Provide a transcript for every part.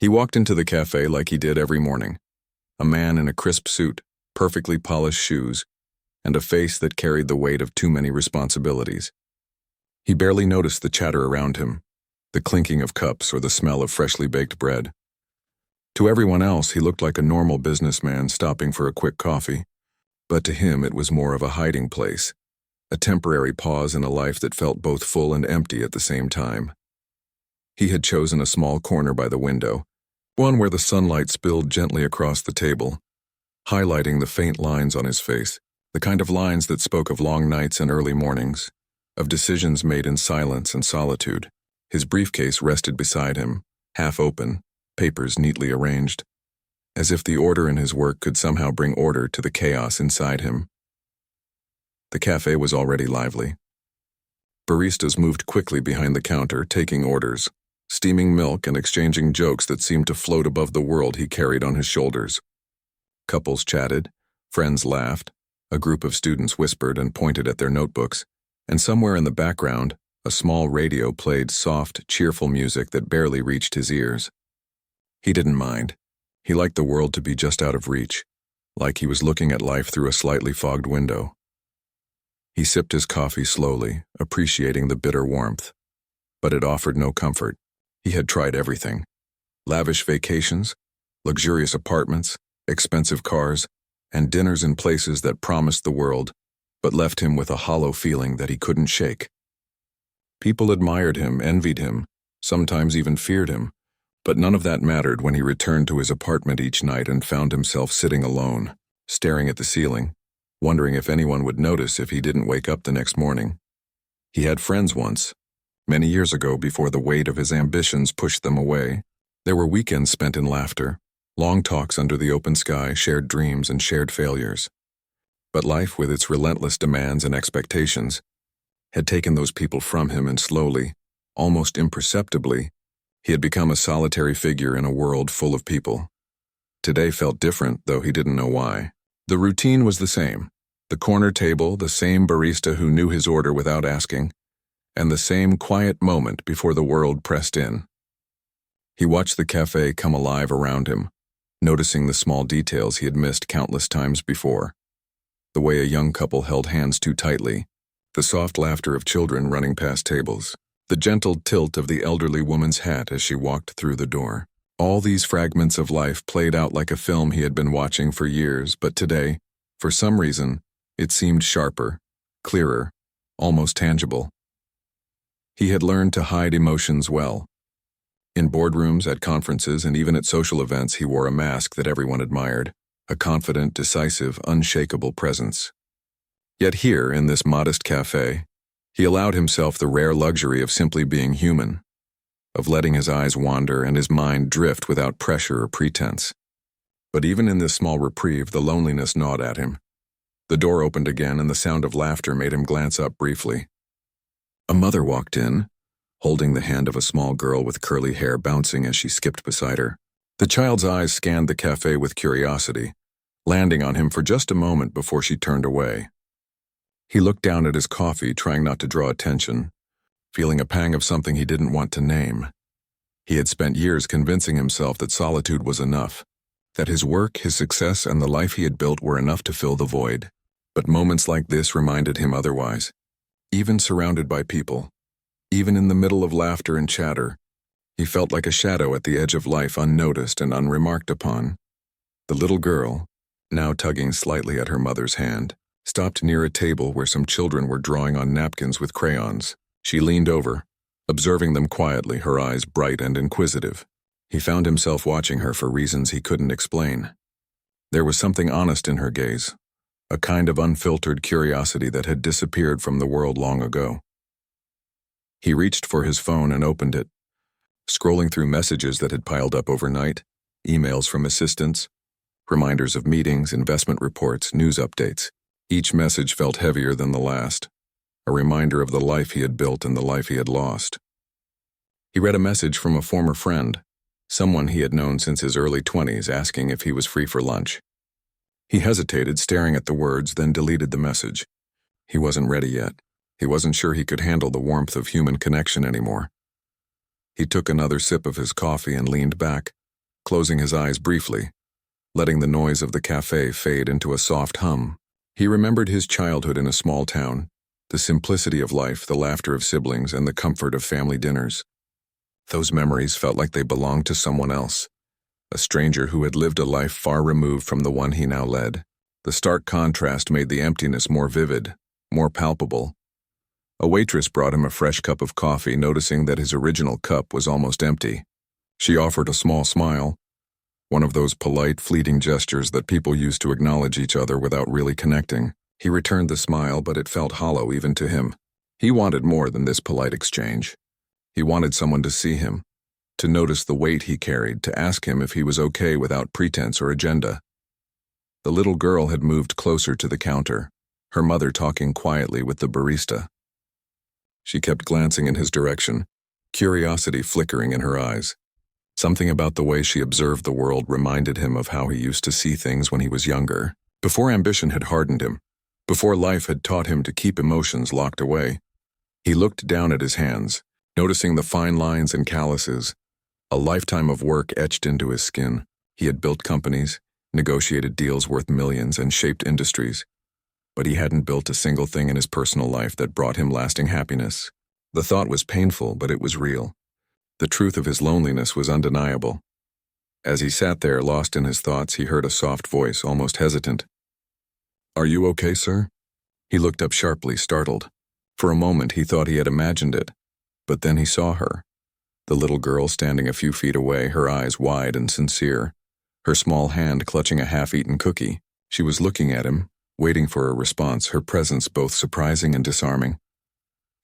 He walked into the cafe like he did every morning. A man in a crisp suit, perfectly polished shoes, and a face that carried the weight of too many responsibilities. He barely noticed the chatter around him, the clinking of cups or the smell of freshly baked bread. To everyone else, he looked like a normal businessman stopping for a quick coffee, but to him it was more of a hiding place, a temporary pause in a life that felt both full and empty at the same time. He had chosen a small corner by the window, one where the sunlight spilled gently across the table, highlighting the faint lines on his face, the kind of lines that spoke of long nights and early mornings, of decisions made in silence and solitude. His briefcase rested beside him, half open, papers neatly arranged, as if the order in his work could somehow bring order to the chaos inside him. The cafe was already lively. Baristas moved quickly behind the counter, taking orders, steaming milk and exchanging jokes that seemed to float above the world he carried on his shoulders. Couples chatted, friends laughed, a group of students whispered and pointed at their notebooks, and somewhere in the background, a small radio played soft, cheerful music that barely reached his ears. He didn't mind. He liked the world to be just out of reach, like he was looking at life through a slightly fogged window. He sipped his coffee slowly, appreciating the bitter warmth. But it offered no comfort. He had tried everything. Lavish vacations, luxurious apartments, expensive cars, and dinners in places that promised the world, but left him with a hollow feeling that he couldn't shake. People admired him, envied him, sometimes even feared him, but none of that mattered when he returned to his apartment each night and found himself sitting alone, staring at the ceiling, wondering if anyone would notice if he didn't wake up the next morning. He had friends once, many years ago before the weight of his ambitions pushed them away. There were weekends spent in laughter, long talks under the open sky, shared dreams and shared failures. But life, with its relentless demands and expectations, had taken those people from him, and slowly, almost imperceptibly, he had become a solitary figure in a world full of people. Today felt different, though he didn't know why. The routine was the same. The corner table, the same barista who knew his order without asking, and the same quiet moment before the world pressed in. He watched the cafe come alive around him, noticing the small details he had missed countless times before. The way a young couple held hands too tightly, the soft laughter of children running past tables, the gentle tilt of the elderly woman's hat as she walked through the door. All these fragments of life played out like a film he had been watching for years, but today, for some reason, it seemed sharper, clearer, almost tangible. He had learned to hide emotions well. In boardrooms, at conferences, and even at social events, he wore a mask that everyone admired, a confident, decisive, unshakable presence. Yet here, in this modest cafe, he allowed himself the rare luxury of simply being human, of letting his eyes wander and his mind drift without pressure or pretense. But even in this small reprieve, the loneliness gnawed at him. The door opened again, and the sound of laughter made him glance up briefly. A mother walked in, holding the hand of a small girl with curly hair bouncing as she skipped beside her. The child's eyes scanned the cafe with curiosity, landing on him for just a moment before she turned away. He looked down at his coffee, trying not to draw attention, feeling a pang of something he didn't want to name. He had spent years convincing himself that solitude was enough, that his work, his success, and the life he had built were enough to fill the void. But moments like this reminded him otherwise. Even surrounded by people, even in the middle of laughter and chatter, he felt like a shadow at the edge of life, unnoticed and unremarked upon. The little girl, now tugging slightly at her mother's hand, stopped near a table where some children were drawing on napkins with crayons. She leaned over, observing them quietly, her eyes bright and inquisitive. He found himself watching her for reasons he couldn't explain. There was something honest in her gaze, a kind of unfiltered curiosity that had disappeared from the world long ago. He reached for his phone and opened it, scrolling through messages that had piled up overnight, emails from assistants, reminders of meetings, investment reports, news updates. Each message felt heavier than the last, a reminder of the life he had built and the life he had lost. He read a message from a former friend, someone he had known since his early 20s, asking if he was free for lunch. He hesitated, staring at the words, then deleted the message. He wasn't ready yet. He wasn't sure he could handle the warmth of human connection anymore. He took another sip of his coffee and leaned back, closing his eyes briefly, letting the noise of the cafe fade into a soft hum. He remembered his childhood in a small town, the simplicity of life, the laughter of siblings, and the comfort of family dinners. Those memories felt like they belonged to someone else, a stranger who had lived a life far removed from the one he now led. The stark contrast made the emptiness more vivid, more palpable. A waitress brought him a fresh cup of coffee, noticing that his original cup was almost empty. She offered a small smile, one of those polite, fleeting gestures that people use to acknowledge each other without really connecting. He returned the smile, but it felt hollow even to him. He wanted more than this polite exchange. He wanted someone to see him, to notice the weight he carried, to ask him if he was okay without pretense or agenda. The little girl had moved closer to the counter, her mother talking quietly with the barista. She kept glancing in his direction, curiosity flickering in her eyes. Something about the way she observed the world reminded him of how he used to see things when he was younger, before ambition had hardened him, before life had taught him to keep emotions locked away. He looked down at his hands, noticing the fine lines and calluses, a lifetime of work etched into his skin. He had built companies, negotiated deals worth millions, and shaped industries. But he hadn't built a single thing in his personal life that brought him lasting happiness. The thought was painful, but it was real. The truth of his loneliness was undeniable. As he sat there, lost in his thoughts, he heard a soft voice, almost hesitant. "Are you okay, sir?" He looked up sharply, startled. For a moment, he thought he had imagined it. But then he saw her. The little girl standing a few feet away, her eyes wide and sincere, her small hand clutching a half-eaten cookie. She was looking at him, waiting for a response, her presence both surprising and disarming.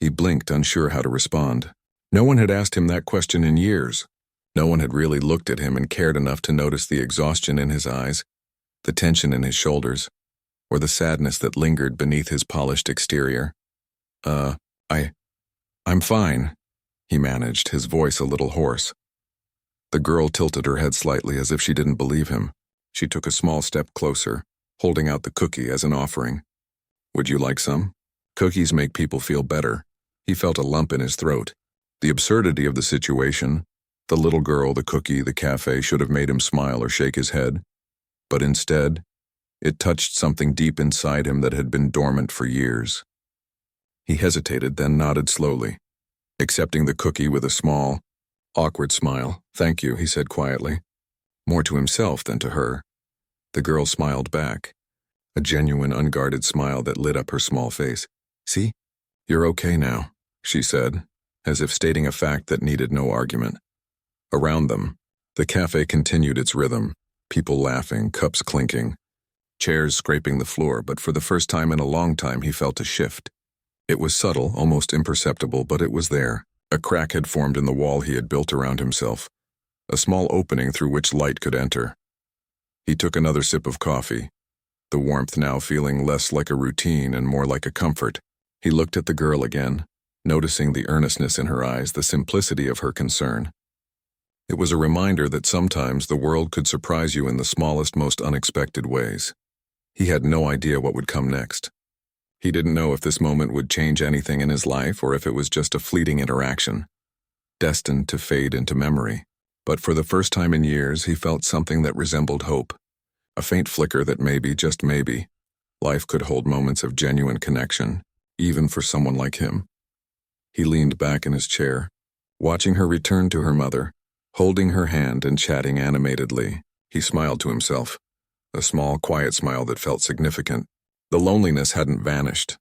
He blinked, unsure how to respond. No one had asked him that question in years. No one had really looked at him and cared enough to notice the exhaustion in his eyes, the tension in his shoulders, or the sadness that lingered beneath his polished exterior. I'm fine," he managed, his voice a little hoarse. The girl tilted her head slightly as if she didn't believe him. She took a small step closer, holding out the cookie as an offering. "Would you like some? Cookies make people feel better." He felt a lump in his throat. The absurdity of the situation, the little girl, the cookie, the cafe, should have made him smile or shake his head. But instead, it touched something deep inside him that had been dormant for years. He hesitated, then nodded slowly, accepting the cookie with a small, awkward smile. "Thank you," he said quietly, more to himself than to her. The girl smiled back, a genuine, unguarded smile that lit up her small face. "See? You're okay now," she said, as if stating a fact that needed no argument. Around them, the cafe continued its rhythm, people laughing, cups clinking, chairs scraping the floor, but for the first time in a long time he felt a shift. It was subtle, almost imperceptible, but it was there. A crack had formed in the wall he had built around himself, a small opening through which light could enter. He took another sip of coffee, the warmth now feeling less like a routine and more like a comfort. He looked at the girl again, noticing the earnestness in her eyes, the simplicity of her concern. It was a reminder that sometimes the world could surprise you in the smallest, most unexpected ways. He had no idea what would come next. He didn't know if this moment would change anything in his life or if it was just a fleeting interaction, destined to fade into memory. But for the first time in years, he felt something that resembled hope, a faint flicker that maybe, just maybe, life could hold moments of genuine connection, even for someone like him. He leaned back in his chair, watching her return to her mother, holding her hand and chatting animatedly. He smiled to himself, a small, quiet smile that felt significant. The loneliness hadn't vanished.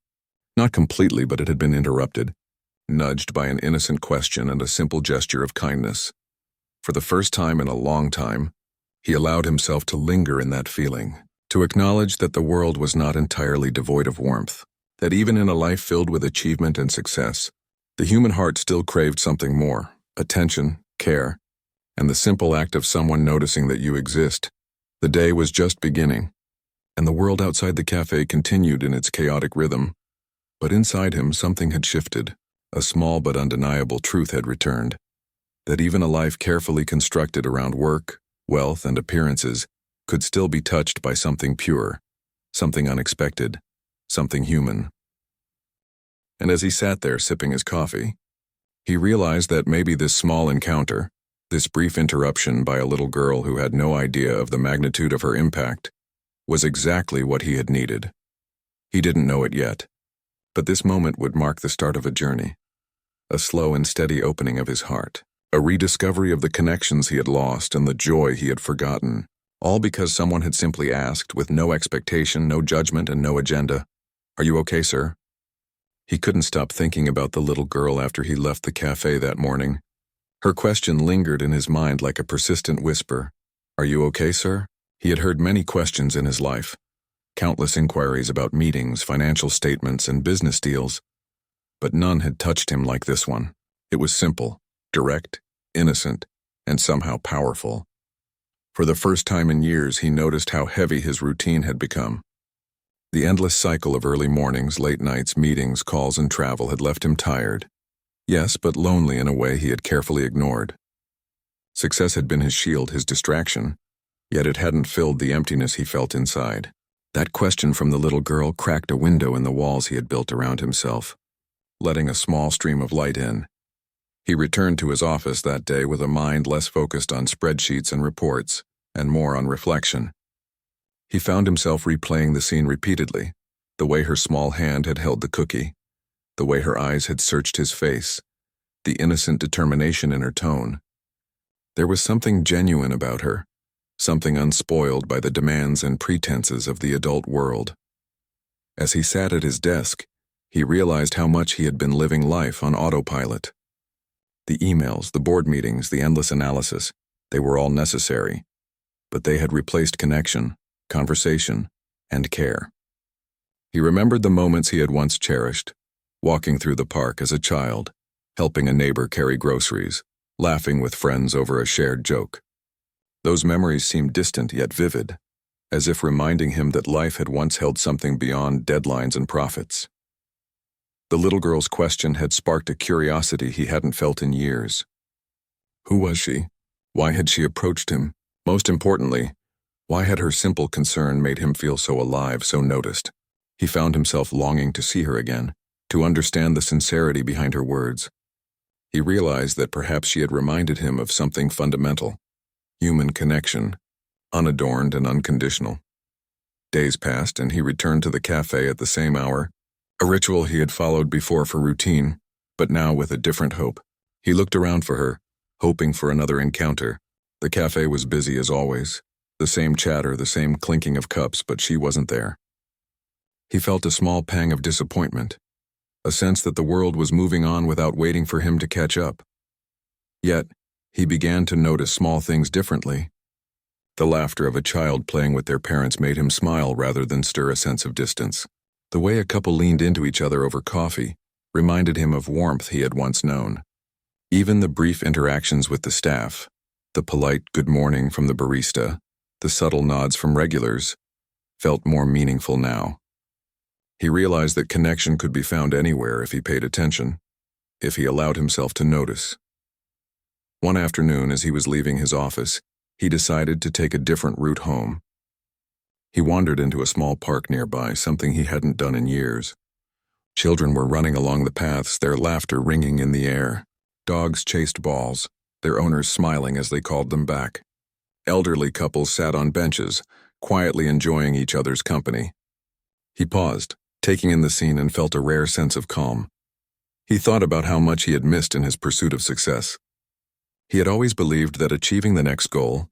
Not completely, but it had been interrupted, nudged by an innocent question and a simple gesture of kindness. For the first time in a long time, he allowed himself to linger in that feeling, to acknowledge that the world was not entirely devoid of warmth, that even in a life filled with achievement and success, the human heart still craved something more: attention, care, and the simple act of someone noticing that you exist. The day was just beginning, and the world outside the cafe continued in its chaotic rhythm. But inside him, something had shifted. A small but undeniable truth had returned, that even a life carefully constructed around work, wealth, and appearances could still be touched by something pure, something unexpected, something human. And as he sat there sipping his coffee, he realized that maybe this small encounter, This brief interruption by a little girl who had no idea of the magnitude of her impact was exactly what he had needed. He didn't know it yet, but this moment would mark the start of a journey, a slow and steady opening of his heart, a rediscovery of the connections he had lost and the joy he had forgotten, all because someone had simply asked, with no expectation, no judgment, and no agenda, "Are you okay, sir?" He couldn't stop thinking about the little girl after he left the cafe that morning. Her question lingered in his mind like a persistent whisper. "Are you okay, sir?" He had heard many questions in his life, countless inquiries about meetings, financial statements, and business deals, but none had touched him like this one. It was simple, direct, innocent, and somehow powerful. For the first time in years, he noticed how heavy his routine had become. The endless cycle of early mornings, late nights, meetings, calls, and travel had left him tired. Yes, but lonely in a way he had carefully ignored. Success had been his shield, his distraction, yet it hadn't filled the emptiness he felt inside. That question from the little girl cracked a window in the walls he had built around himself, letting a small stream of light in. He returned to his office that day with a mind less focused on spreadsheets and reports, and more on reflection. He found himself replaying the scene repeatedly, the way her small hand had held the cookie, the way her eyes had searched his face, the innocent determination in her tone. There was something genuine about her, something unspoiled by the demands and pretenses of the adult world. As he sat at his desk, he realized how much he had been living life on autopilot. The emails, the board meetings, the endless analysis, they were all necessary, but they had replaced connection, conversation, and care. He remembered the moments he had once cherished, walking through the park as a child, helping a neighbor carry groceries, laughing with friends over a shared joke. Those memories seemed distant yet vivid, as if reminding him that life had once held something beyond deadlines and profits. The little girl's question had sparked a curiosity he hadn't felt in years. Who was she? Why had she approached him? Most importantly, why had her simple concern made him feel so alive, so noticed? He found himself longing to see her again, to understand the sincerity behind her words. He realized that perhaps she had reminded him of something fundamental: human connection, unadorned and unconditional. Days passed, and he returned to the cafe at the same hour, a ritual he had followed before for routine, but now with a different hope. He looked around for her, hoping for another encounter. The cafe was busy as always, the same chatter, the same clinking of cups, but she wasn't there. He felt a small pang of disappointment, a sense that the world was moving on without waiting for him to catch up. Yet, he began to notice small things differently. The laughter of a child playing with their parents made him smile rather than stir a sense of distance. The way a couple leaned into each other over coffee reminded him of warmth he had once known. Even the brief interactions with the staff, the polite good morning from the barista, the subtle nods from regulars, felt more meaningful now. He realized that connection could be found anywhere if he paid attention, if he allowed himself to notice. One afternoon, as he was leaving his office, he decided to take a different route home. He wandered into a small park nearby, something he hadn't done in years. Children were running along the paths, their laughter ringing in the air. Dogs chased balls, their owners smiling as they called them back. Elderly couples sat on benches, quietly enjoying each other's company. He paused, taking in the scene, and felt a rare sense of calm. He thought about how much he had missed in his pursuit of success. He had always believed that achieving the next goal,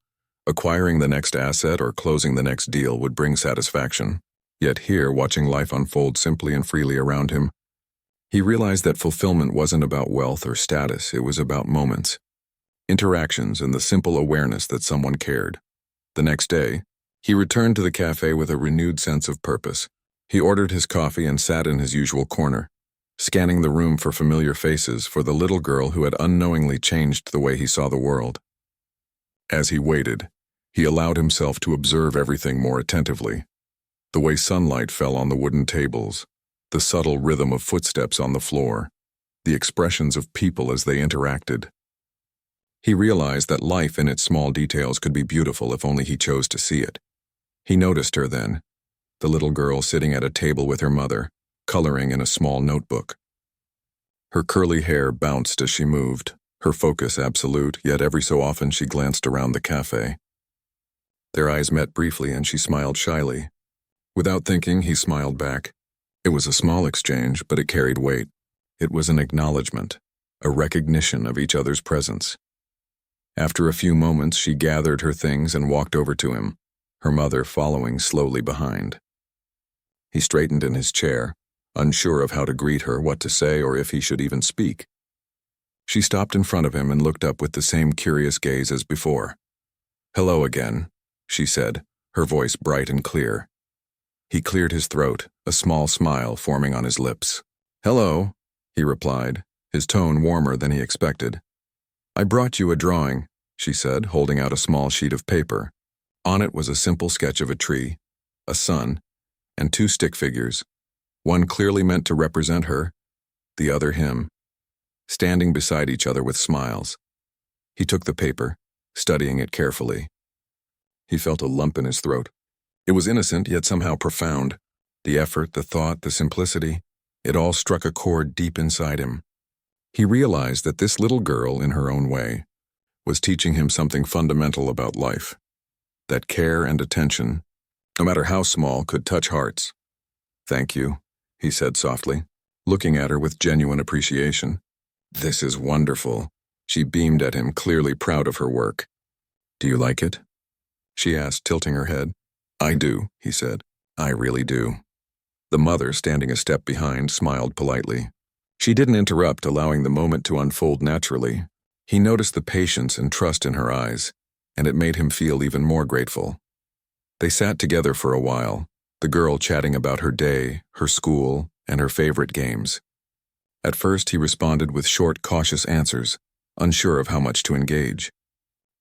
acquiring the next asset, or closing the next deal would bring satisfaction. Yet here, watching life unfold simply and freely around him, he realized that fulfillment wasn't about wealth or status, it was about moments, interactions, and the simple awareness that someone cared. The next day, he returned to the cafe with a renewed sense of purpose. He ordered his coffee and sat in his usual corner, scanning the room for familiar faces, for the little girl who had unknowingly changed the way he saw the world. As he waited, he allowed himself to observe everything more attentively. The way sunlight fell on the wooden tables, the subtle rhythm of footsteps on the floor, the expressions of people as they interacted. He realized that life in its small details could be beautiful if only he chose to see it. He noticed her then, the little girl sitting at a table with her mother, coloring in a small notebook. Her curly hair bounced as she moved, her focus absolute, yet every so often she glanced around the cafe. Their eyes met briefly and she smiled shyly. Without thinking, he smiled back. It was a small exchange, but it carried weight. It was an acknowledgement, a recognition of each other's presence. After a few moments, she gathered her things and walked over to him, her mother following slowly behind. He straightened in his chair, unsure of how to greet her, what to say, or if he should even speak. She stopped in front of him and looked up with the same curious gaze as before. "Hello again," she said, her voice bright and clear. He cleared his throat, a small smile forming on his lips. "Hello," he replied, his tone warmer than he expected. "I brought you a drawing," she said, holding out a small sheet of paper. On it was a simple sketch of a tree, a sun, and two stick figures, one clearly meant to represent her, the other him, standing beside each other with smiles. He took the paper, studying it carefully. He felt a lump in his throat. It was innocent, yet somehow profound. The effort, the thought, the simplicity, it all struck a chord deep inside him. He realized that this little girl, in her own way, was teaching him something fundamental about life. That care and attention, no matter how small, could touch hearts. "Thank you," he said softly, looking at her with genuine appreciation. "This is wonderful." She beamed at him, clearly proud of her work. "Do you like it?" she asked, tilting her head. "I do," he said. "I really do." The mother, standing a step behind, smiled politely. She didn't interrupt, allowing the moment to unfold naturally. He noticed the patience and trust in her eyes, and it made him feel even more grateful. They sat together for a while, the girl chatting about her day, her school, and her favorite games. At first he responded with short, cautious answers, unsure of how much to engage.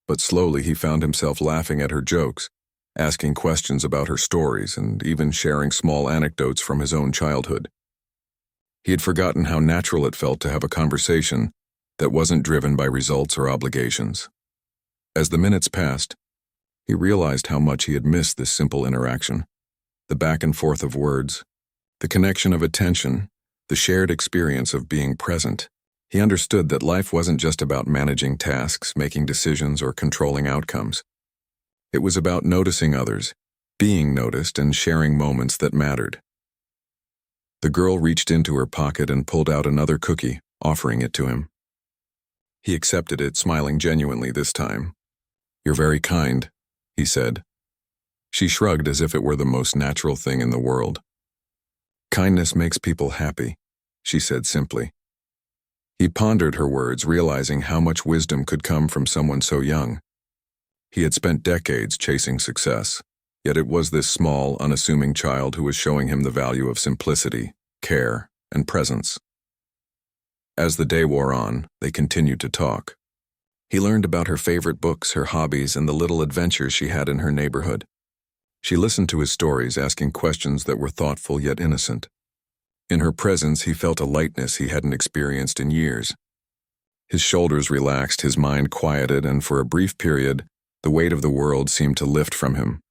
But slowly he found himself laughing at her jokes, asking questions about her stories, and even sharing small anecdotes from his own childhood. He had forgotten how natural it felt to have a conversation that wasn't driven by results or obligations. As the minutes passed, he realized how much he had missed this simple interaction. The back and forth of words, the connection of attention, the shared experience of being present. He understood that life wasn't just about managing tasks, making decisions, or controlling outcomes. It was about noticing others, being noticed, and sharing moments that mattered. The girl reached into her pocket and pulled out another cookie, offering it to him. He accepted it, smiling genuinely this time. "You're very kind," he said. She shrugged as if it were the most natural thing in the world. "Kindness makes people happy," she said simply. He pondered her words, realizing how much wisdom could come from someone so young. He had spent decades chasing success, yet it was this small, unassuming child who was showing him the value of simplicity, care, and presence. As the day wore on, they continued to talk. He learned about her favorite books, her hobbies, and the little adventures she had in her neighborhood. She listened to his stories, asking questions that were thoughtful yet innocent. In her presence, he felt a lightness he hadn't experienced in years. His shoulders relaxed, his mind quieted, and for a brief period, the weight of the world seemed to lift from him.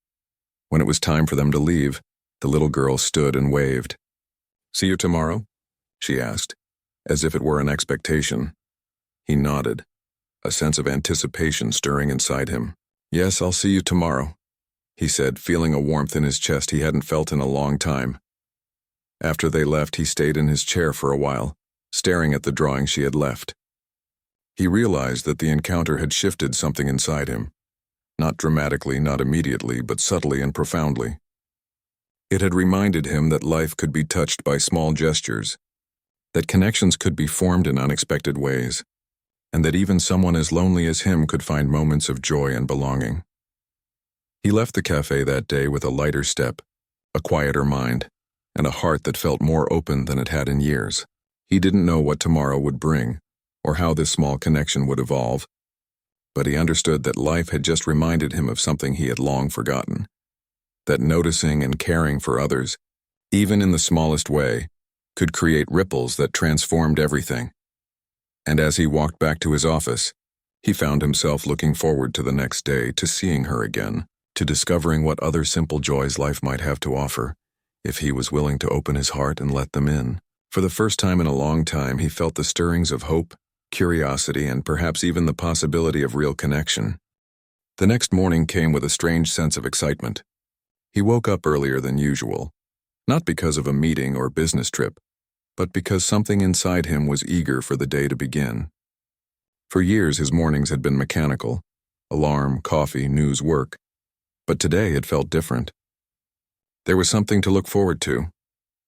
When it was time for them to leave, the little girl stood and waved. "See you tomorrow?" she asked, as if it were an expectation. He nodded, a sense of anticipation stirring inside him. "Yes, I'll see you tomorrow," he said, feeling a warmth in his chest he hadn't felt in a long time. After they left, he stayed in his chair for a while, staring at the drawing she had left. He realized that the encounter had shifted something inside him. Not dramatically, not immediately, but subtly and profoundly. It had reminded him that life could be touched by small gestures, that connections could be formed in unexpected ways, and that even someone as lonely as him could find moments of joy and belonging. He left the cafe that day with a lighter step, a quieter mind, and a heart that felt more open than it had in years. He didn't know what tomorrow would bring, or how this small connection would evolve, but he understood that life had just reminded him of something he had long forgotten, that noticing and caring for others, even in the smallest way, could create ripples that transformed everything. And as he walked back to his office, he found himself looking forward to the next day, to seeing her again, to discovering what other simple joys life might have to offer, if he was willing to open his heart and let them in. For the first time in a long time, he felt the stirrings of hope, curiosity, and perhaps even the possibility of real connection. The next morning came with a strange sense of excitement. He woke up earlier than usual, not because of a meeting or business trip, but because something inside him was eager for the day to begin. For years his mornings had been mechanical: alarm, coffee, news, work. But today it felt different. There was something to look forward to,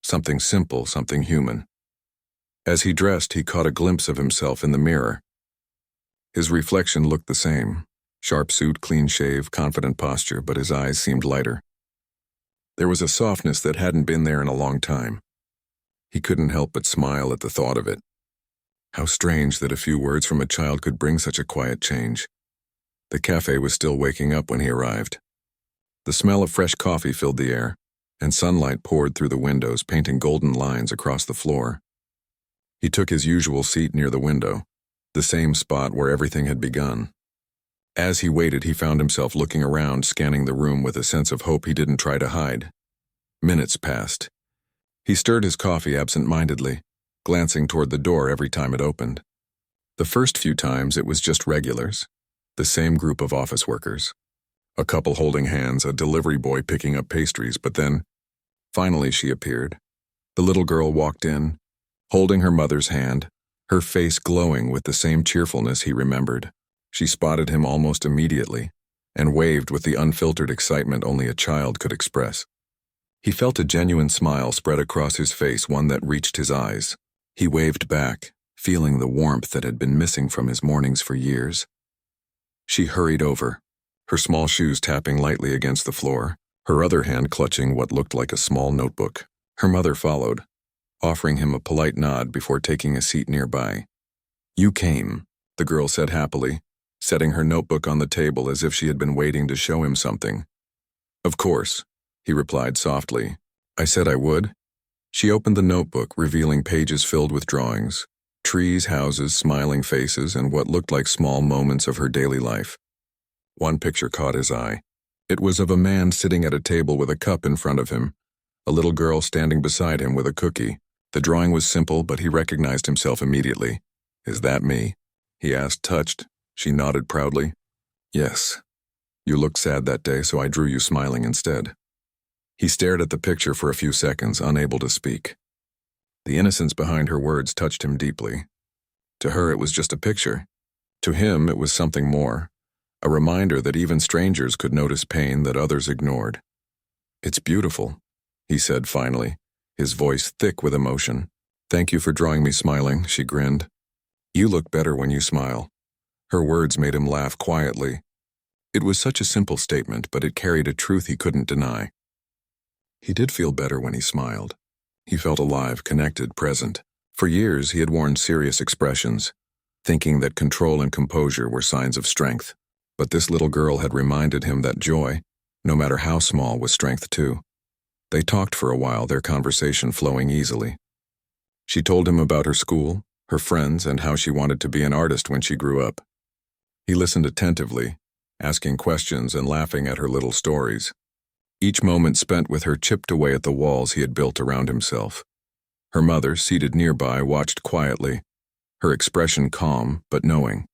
something simple, something human. As he dressed, he caught a glimpse of himself in the mirror. His reflection looked the same: sharp suit, clean shave, confident posture, but his eyes seemed lighter. There was a softness that hadn't been there in a long time. He couldn't help but smile at the thought of it. How strange that a few words from a child could bring such a quiet change. The cafe was still waking up when he arrived. The smell of fresh coffee filled the air, and sunlight poured through the windows, painting golden lines across the floor. He took his usual seat near the window, the same spot where everything had begun. As he waited, he found himself looking around, scanning the room with a sense of hope he didn't try to hide. Minutes passed. He stirred his coffee absent-mindedly, glancing toward the door every time it opened. The first few times it was just regulars, the same group of office workers. A couple holding hands, a delivery boy picking up pastries, but then, finally she appeared. The little girl walked in, holding her mother's hand, her face glowing with the same cheerfulness he remembered. She spotted him almost immediately, and waved with the unfiltered excitement only a child could express. He felt a genuine smile spread across his face, one that reached his eyes. He waved back, feeling the warmth that had been missing from his mornings for years. She hurried over, her small shoes tapping lightly against the floor, her other hand clutching what looked like a small notebook. Her mother followed, offering him a polite nod before taking a seat nearby. "You came," the girl said happily, setting her notebook on the table as if she had been waiting to show him something. "Of course," he replied softly. "I said I would." She opened the notebook, revealing pages filled with drawings, trees, houses, smiling faces, and what looked like small moments of her daily life. One picture caught his eye. It was of a man sitting at a table with a cup in front of him, a little girl standing beside him with a cookie. The drawing was simple, but he recognized himself immediately. "Is that me?" he asked, touched. She nodded proudly. "Yes. You looked sad that day, so I drew you smiling instead." He stared at the picture for a few seconds, unable to speak. The innocence behind her words touched him deeply. To her, it was just a picture. To him, it was something more, a reminder that even strangers could notice pain that others ignored. "It's beautiful," he said finally, his voice thick with emotion. "Thank you for drawing me smiling," she grinned. "You look better when you smile." Her words made him laugh quietly. It was such a simple statement, but it carried a truth he couldn't deny. He did feel better when he smiled. He felt alive, connected, present. For years he had worn serious expressions, thinking that control and composure were signs of strength. But this little girl had reminded him that joy, no matter how small, was strength too. They talked for a while, their conversation flowing easily. She told him about her school, her friends, and how she wanted to be an artist when she grew up. He listened attentively, asking questions and laughing at her little stories. Each moment spent with her chipped away at the walls he had built around himself. Her mother, seated nearby, watched quietly, her expression calm but knowing.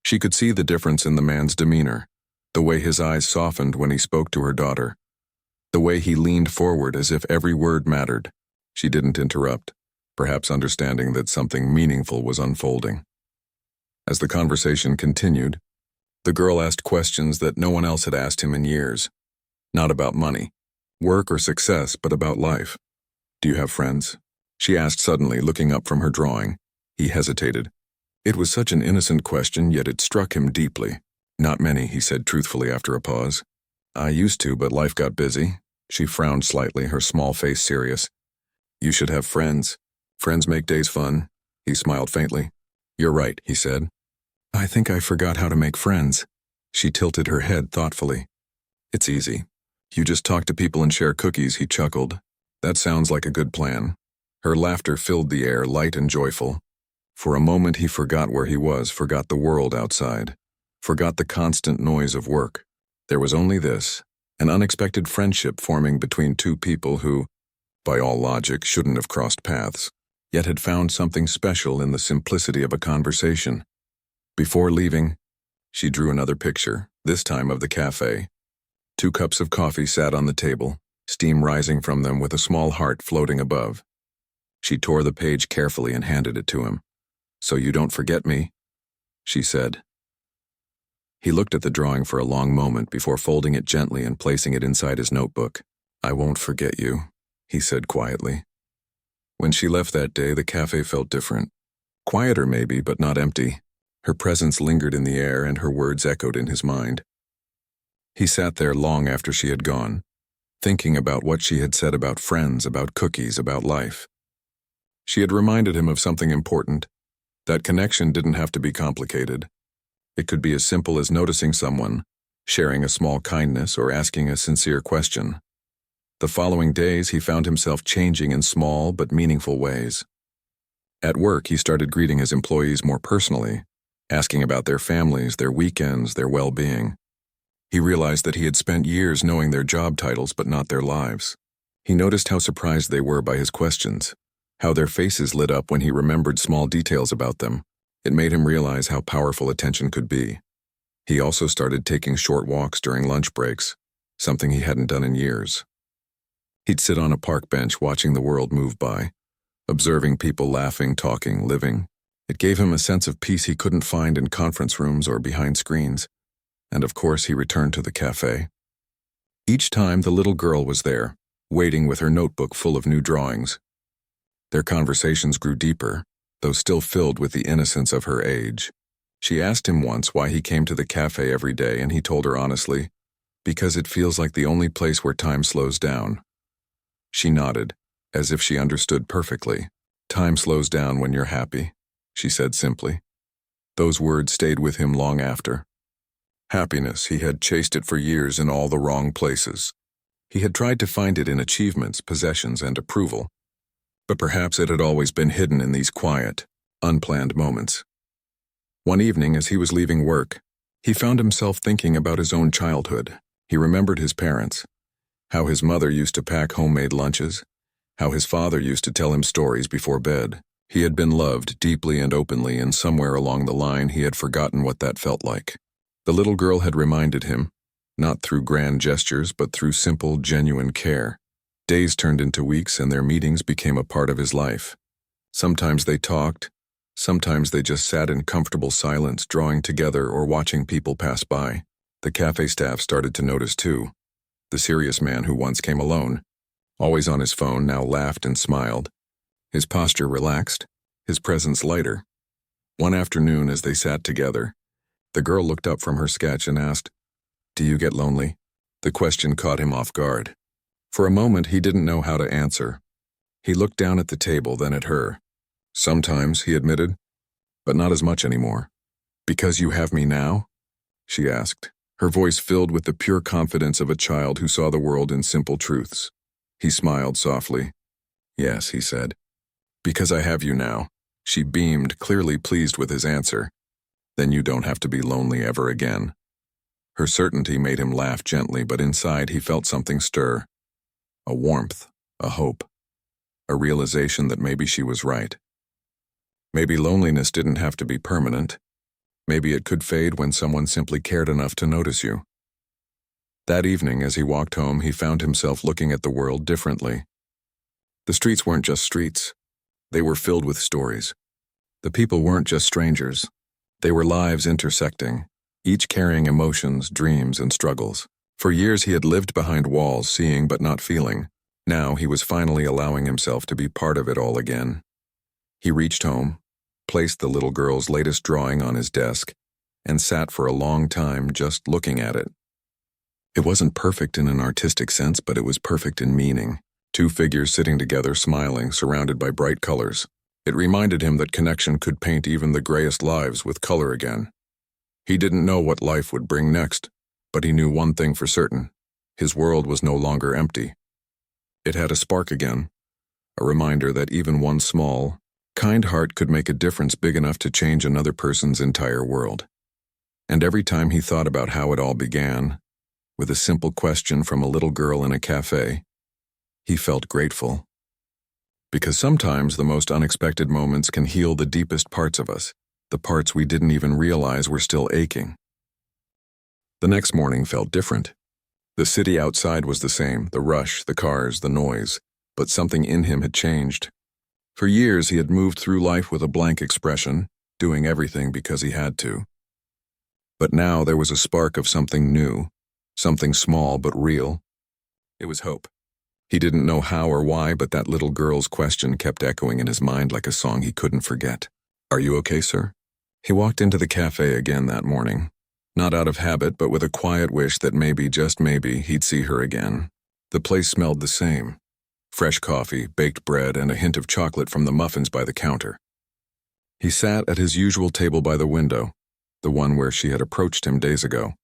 She could see the difference in the man's demeanor, the way his eyes softened when he spoke to her daughter, the way he leaned forward as if every word mattered. She didn't interrupt, perhaps understanding that something meaningful was unfolding. As the conversation continued, the girl asked questions that no one else had asked him in years. Not about money, work, or success, but about life. "Do you have friends?" she asked suddenly, looking up from her drawing. He hesitated. It was such an innocent question, yet it struck him deeply. "Not many," he said truthfully after a pause. "I used to, but life got busy." She frowned slightly, her small face serious. "You should have friends. Friends make days fun." He smiled faintly. "You're right," he said. "I think I forgot how to make friends." She tilted her head thoughtfully. "It's easy. You just talk to people and share cookies," he chuckled. "That sounds like a good plan." Her laughter filled the air, light and joyful. For a moment he forgot where he was, forgot the world outside, forgot the constant noise of work. There was only this, an unexpected friendship forming between two people who, by all logic, shouldn't have crossed paths. yet had found something special in the simplicity of a conversation. Before leaving, she drew another picture, this time of the cafe. 2 cups of coffee sat on the table, steam rising from them with a small heart floating above. She tore the page carefully and handed it to him. "So you don't forget me," she said. He looked at the drawing for a long moment before folding it gently and placing it inside his notebook. "I won't forget you," he said quietly. When she left that day, the cafe felt different. Quieter maybe, but not empty. Her presence lingered in the air and her words echoed in his mind. He sat there long after she had gone, thinking about what she had said about friends, about cookies, about life. She had reminded him of something important. That connection didn't have to be complicated. It could be as simple as noticing someone, sharing a small kindness, or asking a sincere question. The following days, he found himself changing in small but meaningful ways. At work, he started greeting his employees more personally, asking about their families, their weekends, their well-being. He realized that he had spent years knowing their job titles but not their lives. He noticed how surprised they were by his questions, how their faces lit up when he remembered small details about them. It made him realize how powerful attention could be. He also started taking short walks during lunch breaks, something he hadn't done in years. He'd sit on a park bench watching the world move by, observing people laughing, talking, living. It gave him a sense of peace he couldn't find in conference rooms or behind screens. And of course, he returned to the cafe. Each time, the little girl was there, waiting with her notebook full of new drawings. Their conversations grew deeper, though still filled with the innocence of her age. She asked him once why he came to the cafe every day, and he told her honestly, "Because it feels like the only place where time slows down." She nodded, as if she understood perfectly. "Time slows down when you're happy," she said simply. Those words stayed with him long after. Happiness, he had chased it for years in all the wrong places. He had tried to find it in achievements, possessions, and approval. But perhaps it had always been hidden in these quiet, unplanned moments. One evening, as he was leaving work, he found himself thinking about his own childhood. He remembered his parents, how his mother used to pack homemade lunches, how his father used to tell him stories before bed. He had been loved deeply and openly, and somewhere along the line he had forgotten what that felt like. The little girl had reminded him, not through grand gestures, but through simple, genuine care. Days turned into weeks, and their meetings became a part of his life. Sometimes they talked, sometimes they just sat in comfortable silence, drawing together or watching people pass by. The cafe staff started to notice too. The serious man who once came alone, always on his phone, now laughed and smiled. His posture relaxed, his presence lighter. One afternoon, as they sat together, the girl looked up from her sketch and asked, "Do you get lonely?" The question caught him off guard. For a moment, he didn't know how to answer. He looked down at the table, then at her. "Sometimes," he admitted, "but not as much anymore." "Because you have me now?" she asked, her voice filled with the pure confidence of a child who saw the world in simple truths. He smiled softly. "Yes," he said. "Because I have you now." She beamed, clearly pleased with his answer. "Then you don't have to be lonely ever again." Her certainty made him laugh gently, but inside he felt something stir. A warmth, a hope, a realization that maybe she was right. Maybe loneliness didn't have to be permanent. Maybe it could fade when someone simply cared enough to notice you. That evening, as he walked home, he found himself looking at the world differently. The streets weren't just streets. They were filled with stories. The people weren't just strangers. They were lives intersecting, each carrying emotions, dreams, and struggles. For years he had lived behind walls, seeing but not feeling. Now he was finally allowing himself to be part of it all again. He reached home, placed the little girl's latest drawing on his desk, and sat for a long time just looking at it. It wasn't perfect in an artistic sense, but it was perfect in meaning. 2 figures sitting together, smiling, surrounded by bright colors. It reminded him that connection could paint even the grayest lives with color again. He didn't know what life would bring next, but he knew one thing for certain. His world was no longer empty. It had a spark again, a reminder that even one small, kind heart could make a difference big enough to change another person's entire world. And every time he thought about how it all began, with a simple question from a little girl in a cafe, he felt grateful. Because sometimes the most unexpected moments can heal the deepest parts of us, the parts we didn't even realize were still aching. The next morning felt different. The city outside was the same, the rush, the cars, the noise, but something in him had changed. For years he had moved through life with a blank expression, doing everything because he had to. But now there was a spark of something new, something small but real. It was hope. He didn't know how or why, but that little girl's question kept echoing in his mind like a song he couldn't forget. "Are you okay, sir?" He walked into the cafe again that morning, not out of habit, but with a quiet wish that maybe, just maybe, he'd see her again. The place smelled the same. Fresh coffee, baked bread, and a hint of chocolate from the muffins by the counter. He sat at his usual table by the window, the one where she had approached him days ago.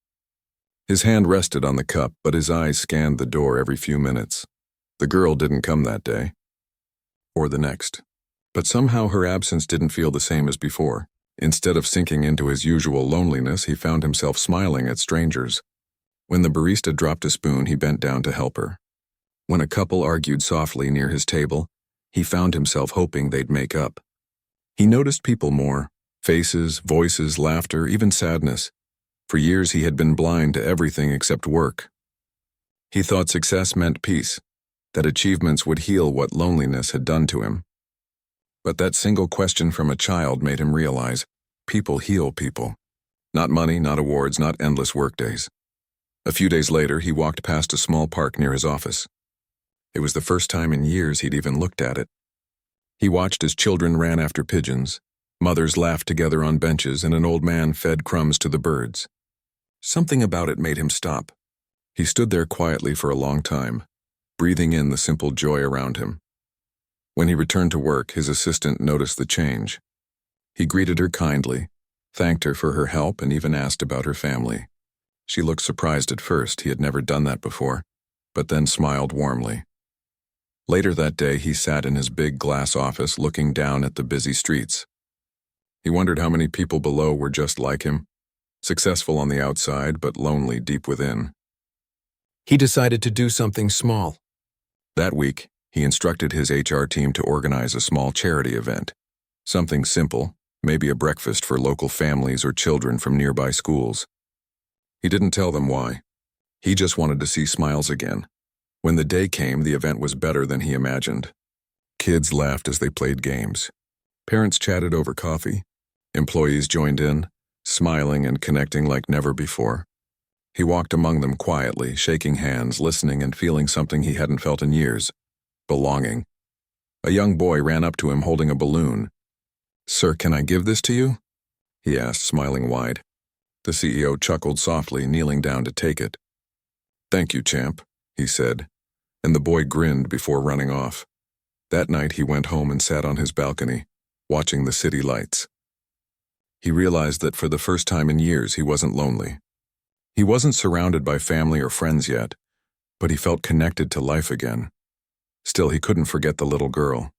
His hand rested on the cup, but his eyes scanned the door every few minutes. The girl didn't come that day, or the next. But somehow her absence didn't feel the same as before. Instead of sinking into his usual loneliness, he found himself smiling at strangers. When the barista dropped a spoon, he bent down to help her. When a couple argued softly near his table, he found himself hoping they'd make up. He noticed people more, faces, voices, laughter, even sadness. For years he had been blind to everything except work. He thought success meant peace, that achievements would heal what loneliness had done to him. But that single question from a child made him realize people heal people. Not money, not awards, not endless workdays. A few days later, he walked past a small park near his office. It was the first time in years he'd even looked at it. He watched as children ran after pigeons, mothers laughed together on benches, and an old man fed crumbs to the birds. Something about it made him stop. He stood there quietly for a long time, breathing in the simple joy around him. When he returned to work, his assistant noticed the change. He greeted her kindly, thanked her for her help, and even asked about her family. She looked surprised at first. He had never done that before, but then smiled warmly. Later that day, he sat in his big glass office looking down at the busy streets. He wondered how many people below were just like him, successful on the outside but lonely deep within. He decided to do something small. That week, he instructed his HR team to organize a small charity event. Something simple, maybe a breakfast for local families or children from nearby schools. He didn't tell them why. He just wanted to see smiles again. When the day came, the event was better than he imagined. Kids laughed as they played games. Parents chatted over coffee. Employees joined in, smiling and connecting like never before. He walked among them quietly, shaking hands, listening and feeling something he hadn't felt in years. Belonging. A young boy ran up to him holding a balloon. "Sir, can I give this to you?" he asked, smiling wide. The CEO chuckled softly, kneeling down to take it. "Thank you, champ," he said, and the boy grinned before running off. That night he went home and sat on his balcony, watching the city lights. He realized that for the first time in years he wasn't lonely. He wasn't surrounded by family or friends yet, but he felt connected to life again. Still, he couldn't forget the little girl.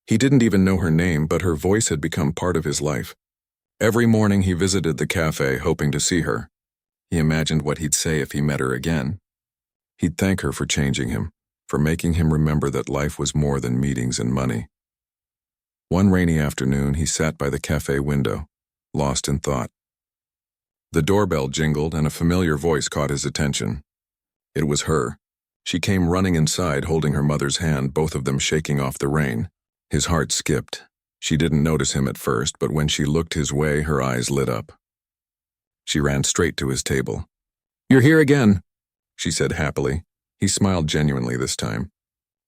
He didn't even know her name, but her voice had become part of his life. Every morning he visited the cafe, hoping to see her. He imagined what he'd say if he met her again. He'd thank her for changing him, for making him remember that life was more than meetings and money. One rainy afternoon, he sat by the cafe window, lost in thought. The doorbell jingled and a familiar voice caught his attention. It was her. She came running inside, holding her mother's hand, both of them shaking off the rain. His heart skipped. She didn't notice him at first, but when she looked his way, her eyes lit up. She ran straight to his table. "You're here again," she said happily. He smiled genuinely this time.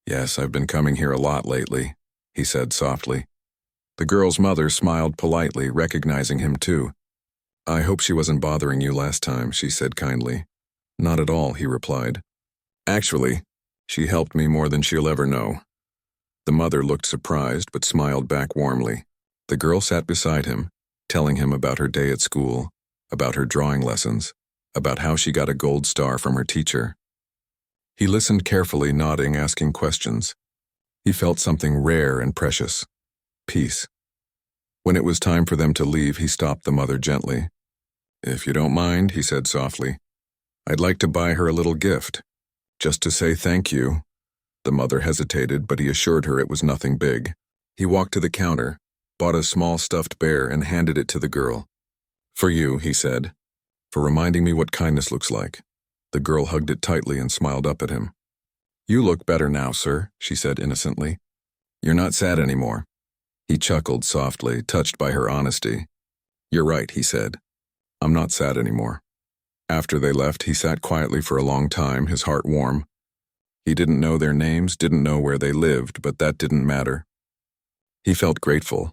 "Yes, I've been coming here a lot lately," he said softly. The girl's mother smiled politely, recognizing him too. "I hope she wasn't bothering you last time," she said kindly. "Not at all," he replied. "Actually, she helped me more than she'll ever know." The mother looked surprised but smiled back warmly. The girl sat beside him, telling him about her day at school, about her drawing lessons, about how she got a gold star from her teacher. He listened carefully, nodding, asking questions. He felt something rare and precious. Peace. When it was time for them to leave, he stopped the mother gently. "If you don't mind," he said softly, "I'd like to buy her a little gift, just to say thank you." The mother hesitated, but he assured her it was nothing big. He walked to the counter, bought a small stuffed bear, and handed it to the girl. "For you," he said, "for reminding me what kindness looks like." The girl hugged it tightly and smiled up at him. "You look better now, sir," she said innocently. "You're not sad anymore." He chuckled softly, touched by her honesty. "You're right," he said. "I'm not sad anymore." After they left, he sat quietly for a long time, his heart warm. He didn't know their names, didn't know where they lived, but that didn't matter. He felt grateful.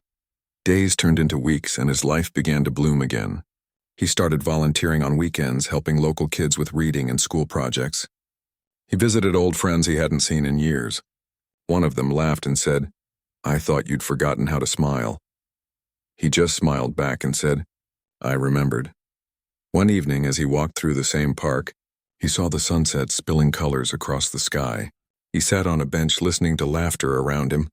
Days turned into weeks, and his life began to bloom again. He started volunteering on weekends, helping local kids with reading and school projects. He visited old friends he hadn't seen in years. One of them laughed and said, "I thought you'd forgotten how to smile." He just smiled back and said, "I remembered." One evening, as he walked through the same park, he saw the sunset spilling colors across the sky. He sat on a bench listening to laughter around him.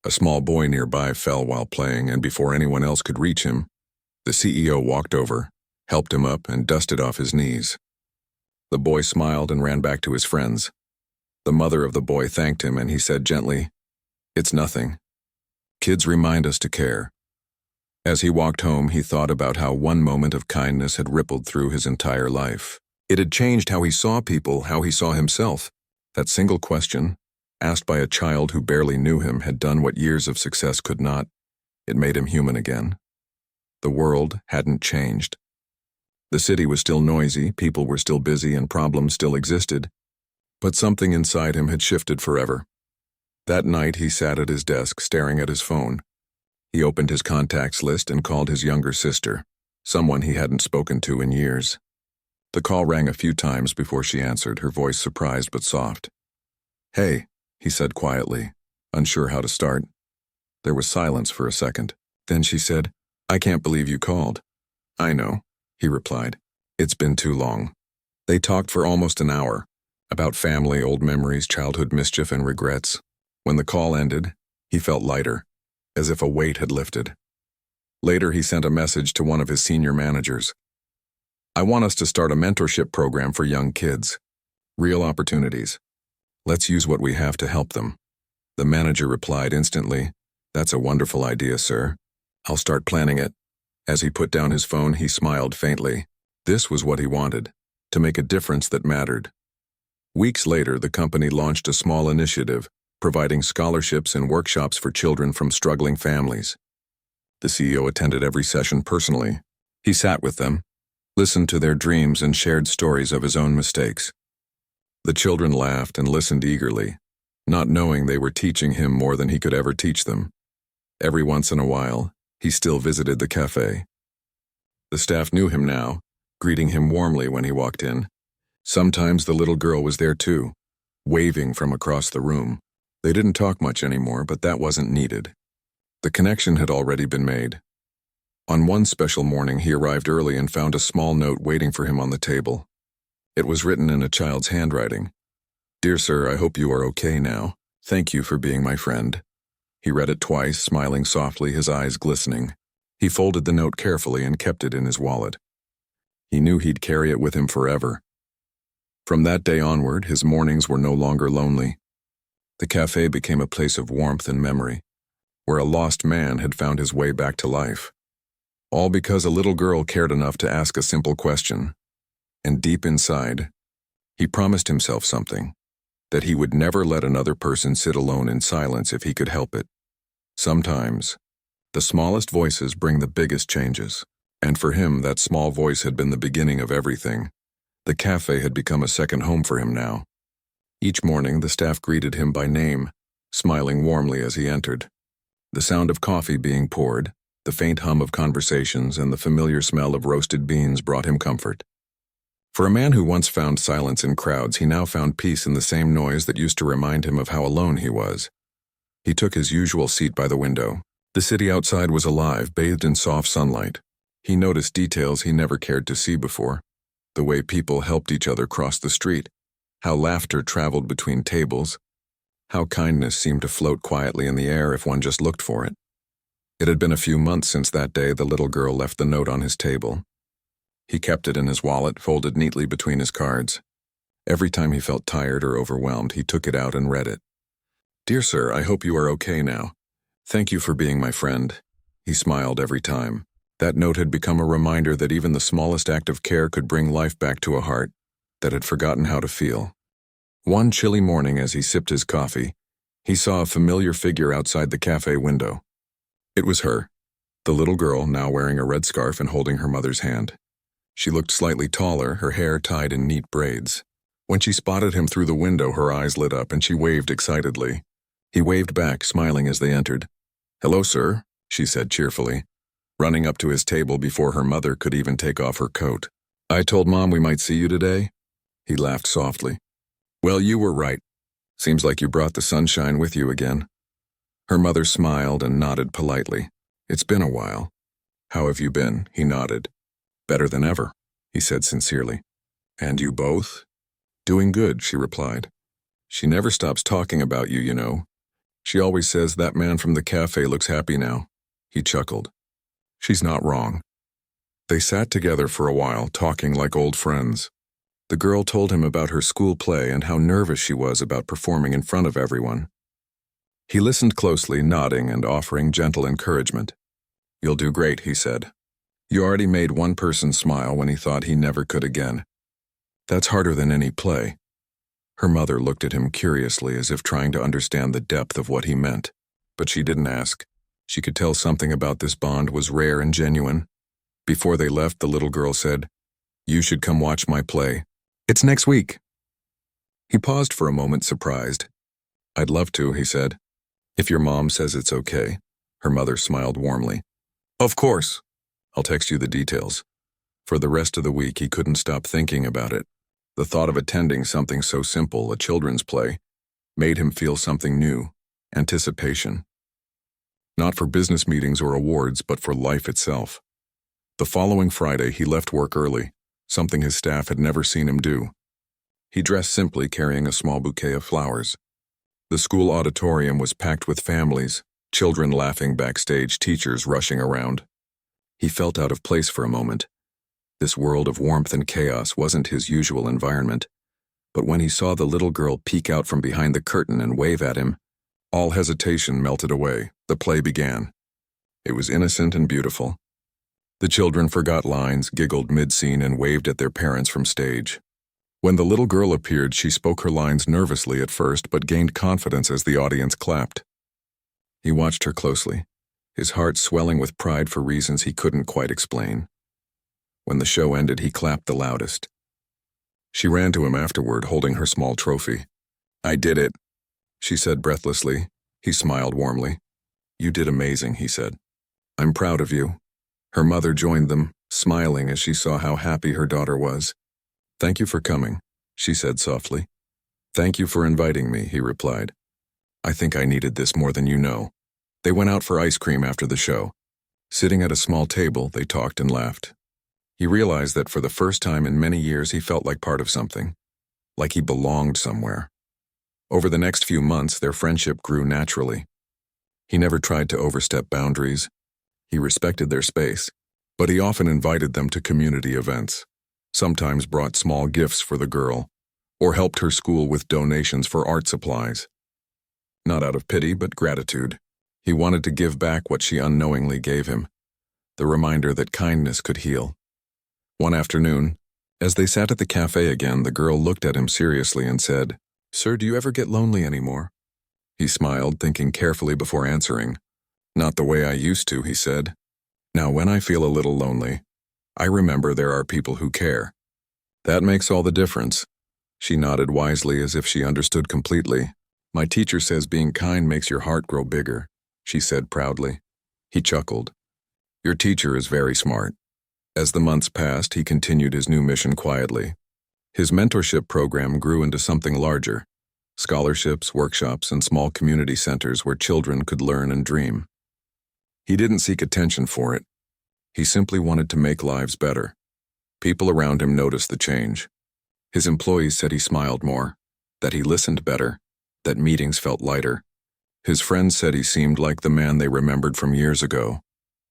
A small boy nearby fell while playing, and before anyone else could reach him, the CEO walked over, helped him up, and dusted off his knees. The boy smiled and ran back to his friends. The mother of the boy thanked him, and he said gently, "It's nothing. Kids remind us to care." As he walked home, he thought about how one moment of kindness had rippled through his entire life. It had changed how he saw people, how he saw himself. That single question, asked by a child who barely knew him, had done what years of success could not. It made him human again. The world hadn't changed. The city was still noisy, people were still busy, and problems still existed. But something inside him had shifted forever. That night, he sat at his desk, staring at his phone. He opened his contacts list and called his younger sister, someone he hadn't spoken to in years. The call rang a few times before she answered, her voice surprised but soft. "Hey," he said quietly, unsure how to start. There was silence for a second. Then she said, "I can't believe you called." "I know," he replied. "It's been too long." They talked for almost an hour, about family, old memories, childhood mischief, and regrets. When the call ended, he felt lighter, as if a weight had lifted. Later, he sent a message to one of his senior managers. "I want us to start a mentorship program for young kids. Real opportunities. Let's use what we have to help them." The manager replied instantly, "That's a wonderful idea, sir. I'll start planning it." As he put down his phone, he smiled faintly. This was what he wanted, to make a difference that mattered. Weeks later, the company launched a small initiative, providing scholarships and workshops for children from struggling families. The CEO attended every session personally. He sat with them, listened to their dreams, and shared stories of his own mistakes. The children laughed and listened eagerly, not knowing they were teaching him more than he could ever teach them. Every once in a while, he still visited the cafe. The staff knew him now, greeting him warmly when he walked in. Sometimes the little girl was there too, waving from across the room. They didn't talk much anymore, but that wasn't needed. The connection had already been made. On one special morning, he arrived early and found a small note waiting for him on the table. It was written in a child's handwriting. "Dear sir, I hope you are okay now. Thank you for being my friend." He read it twice, smiling softly, his eyes glistening. He folded the note carefully and kept it in his wallet. He knew he'd carry it with him forever. From that day onward, his mornings were no longer lonely. The cafe became a place of warmth and memory, where a lost man had found his way back to life. All because a little girl cared enough to ask a simple question. And deep inside, he promised himself something, that he would never let another person sit alone in silence if he could help it. Sometimes, the smallest voices bring the biggest changes, and for him, that small voice had been the beginning of everything. The cafe had become a second home for him now. Each morning, the staff greeted him by name, smiling warmly as he entered. The sound of coffee being poured, the faint hum of conversations, and the familiar smell of roasted beans brought him comfort. For a man who once found silence in crowds, he now found peace in the same noise that used to remind him of how alone he was. He took his usual seat by the window. The city outside was alive, bathed in soft sunlight. He noticed details he never cared to see before. The way people helped each other cross the street, how laughter traveled between tables, how kindness seemed to float quietly in the air if one just looked for it. It had been a few months since that day the little girl left the note on his table. He kept it in his wallet, folded neatly between his cards. Every time he felt tired or overwhelmed, he took it out and read it. "Dear sir, I hope you are okay now. Thank you for being my friend." He smiled every time. That note had become a reminder that even the smallest act of care could bring life back to a heart that had forgotten how to feel. One chilly morning, as he sipped his coffee, he saw a familiar figure outside the cafe window. It was her, the little girl now wearing a red scarf and holding her mother's hand. She looked slightly taller, her hair tied in neat braids. When she spotted him through the window, her eyes lit up and she waved excitedly. He waved back, smiling as they entered. "Hello, sir," she said cheerfully, running up to his table before her mother could even take off her coat. "I told Mom we might see you today." He laughed softly. "Well, you were right. Seems like you brought the sunshine with you again." Her mother smiled and nodded politely. "It's been a while." "How have you been?" He nodded. "Better than ever," he said sincerely. "And you both?" "Doing good," she replied. "She never stops talking about you, you know. She always says that man from the cafe looks happy now." He chuckled. "She's not wrong." They sat together for a while, talking like old friends. The girl told him about her school play and how nervous she was about performing in front of everyone. He listened closely, nodding and offering gentle encouragement. "You'll do great," he said. "You already made one person smile when he thought he never could again. That's harder than any play." Her mother looked at him curiously, as if trying to understand the depth of what he meant, but she didn't ask. She could tell something about this bond was rare and genuine. Before they left, the little girl said, "You should come watch my play. It's next week." He paused for a moment, surprised. "I'd love to," he said. "If your mom says it's okay." Her mother smiled warmly. "Of course. I'll text you the details." For the rest of the week, he couldn't stop thinking about it. The thought of attending something so simple, a children's play, made him feel something new, anticipation. Not for business meetings or awards, but for life itself. The following Friday, he left work early, something his staff had never seen him do. He dressed simply, carrying a small bouquet of flowers. The school auditorium was packed with families, children laughing backstage, teachers rushing around. He felt out of place for a moment. This world of warmth and chaos wasn't his usual environment. But when he saw the little girl peek out from behind the curtain and wave at him, all hesitation melted away. The play began. It was innocent and beautiful. The children forgot lines, giggled mid-scene, and waved at their parents from stage. When the little girl appeared, she spoke her lines nervously at first, but gained confidence as the audience clapped. He watched her closely, his heart swelling with pride for reasons he couldn't quite explain. When the show ended, he clapped the loudest. She ran to him afterward, holding her small trophy. "I did it," she said breathlessly. He smiled warmly. "You did amazing," he said. "I'm proud of you." Her mother joined them, smiling as she saw how happy her daughter was. "Thank you for coming," she said softly. "Thank you for inviting me," he replied. "I think I needed this more than you know." They went out for ice cream after the show. Sitting at a small table, they talked and laughed. He realized that for the first time in many years he felt like part of something, like he belonged somewhere. Over the next few months, their friendship grew naturally. He never tried to overstep boundaries. He respected their space, but he often invited them to community events, sometimes brought small gifts for the girl, or helped her school with donations for art supplies. Not out of pity, but gratitude. He wanted to give back what she unknowingly gave him, the reminder that kindness could heal. One afternoon, as they sat at the cafe again, the girl looked at him seriously and said, "Sir, do you ever get lonely anymore?" He smiled, thinking carefully before answering. "Not the way I used to," he said. "Now, when I feel a little lonely, I remember there are people who care. That makes all the difference." She nodded wisely, as if she understood completely. "My teacher says being kind makes your heart grow bigger," she said proudly. He chuckled. "Your teacher is very smart." As the months passed, he continued his new mission quietly. His mentorship program grew into something larger: scholarships, workshops, and small community centers where children could learn and dream. He didn't seek attention for it. He simply wanted to make lives better. People around him noticed the change. His employees said he smiled more, that he listened better, that meetings felt lighter. His friends said he seemed like the man they remembered from years ago,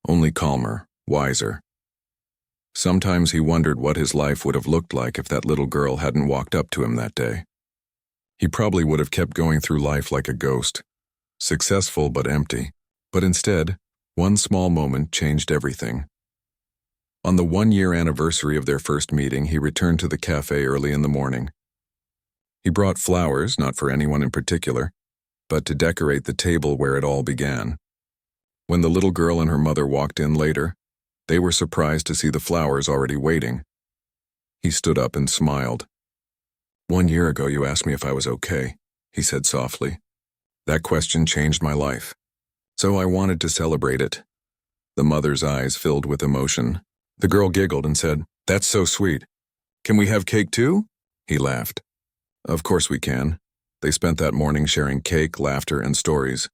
only calmer, wiser. Sometimes he wondered what his life would have looked like if that little girl hadn't walked up to him that day. He probably would have kept going through life like a ghost, successful but empty. But instead, one small moment changed everything. On the 1-year anniversary of their first meeting, he returned to the cafe early in the morning. He brought flowers, not for anyone in particular, but to decorate the table where it all began. When the little girl and her mother walked in later, they were surprised to see the flowers already waiting. He stood up and smiled. "1 year ago you asked me if I was okay," he said softly. "That question changed my life. So I wanted to celebrate it." The mother's eyes filled with emotion. The girl giggled and said, "That's so sweet. Can we have cake too?" He laughed. "Of course we can." They spent that morning sharing cake, laughter, and stories.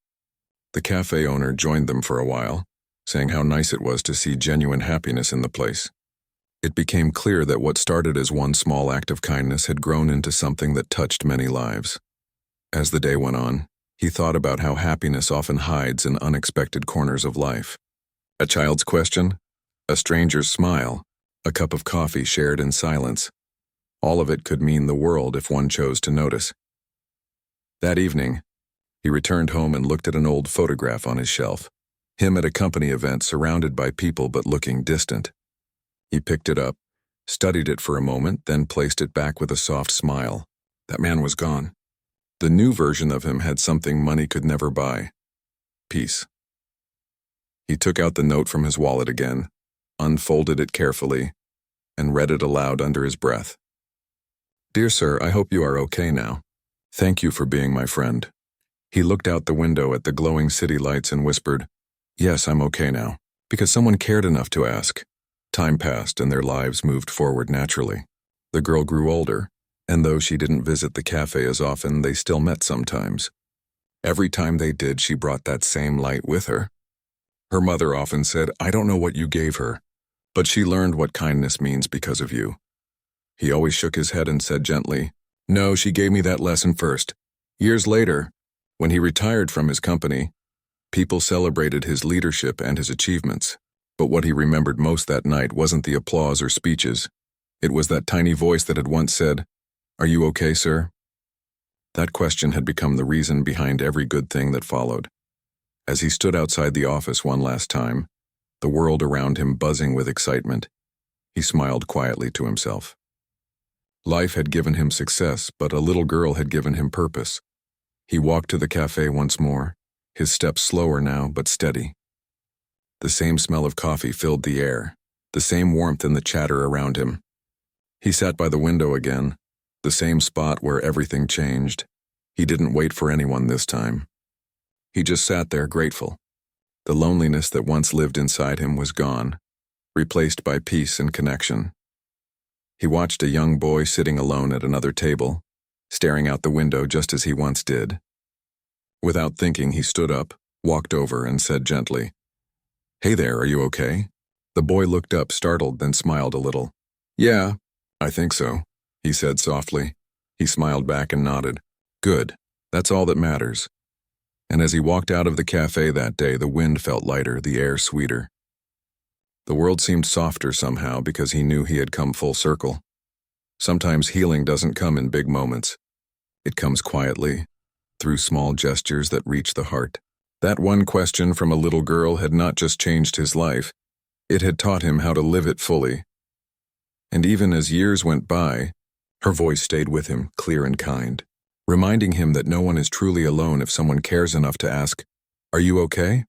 The cafe owner joined them for a while, saying how nice it was to see genuine happiness in the place. It became clear that what started as one small act of kindness had grown into something that touched many lives. As the day went on, he thought about how happiness often hides in unexpected corners of life. A child's question, a stranger's smile, a cup of coffee shared in silence. All of it could mean the world if one chose to notice. That evening, he returned home and looked at an old photograph on his shelf. Him at a company event surrounded by people but looking distant. He picked it up, studied it for a moment, then placed it back with a soft smile. That man was gone. The new version of him had something money could never buy: peace. He took out the note from his wallet again, unfolded it carefully, and read it aloud under his breath. "Dear sir, I hope you are okay now. Thank you for being my friend." He looked out the window at the glowing city lights and whispered, "Yes, I'm okay now," because someone cared enough to ask. Time passed and their lives moved forward naturally. The girl grew older, and though she didn't visit the cafe as often, they still met sometimes. Every time they did, she brought that same light with her. Her mother often said, "I don't know what you gave her, but she learned what kindness means because of you." He always shook his head and said gently, "No, she gave me that lesson first." Years later, when he retired from his company, people celebrated his leadership and his achievements. But what he remembered most that night wasn't the applause or speeches. It was that tiny voice that had once said, "Are you okay, sir?" That question had become the reason behind every good thing that followed. As he stood outside the office one last time, the world around him buzzing with excitement, he smiled quietly to himself. Life had given him success, but a little girl had given him purpose. He walked to the cafe once more, his steps slower now but steady. The same smell of coffee filled the air, the same warmth in the chatter around him. He sat by the window again, the same spot where everything changed. He didn't wait for anyone this time. He just sat there grateful. The loneliness that once lived inside him was gone, replaced by peace and connection. He watched a young boy sitting alone at another table, staring out the window just as he once did. Without thinking, he stood up, walked over, and said gently, "Hey there, are you okay?" The boy looked up, startled, then smiled a little. "Yeah, I think so," he said softly. He smiled back and nodded. "Good, that's all that matters." And as he walked out of the cafe that day, the wind felt lighter, the air sweeter. The world seemed softer somehow because he knew he had come full circle. Sometimes healing doesn't come in big moments. It comes quietly, through small gestures that reach the heart. That one question from a little girl had not just changed his life, it had taught him how to live it fully. And even as years went by, her voice stayed with him, clear and kind, reminding him that no one is truly alone if someone cares enough to ask, "Are you okay?"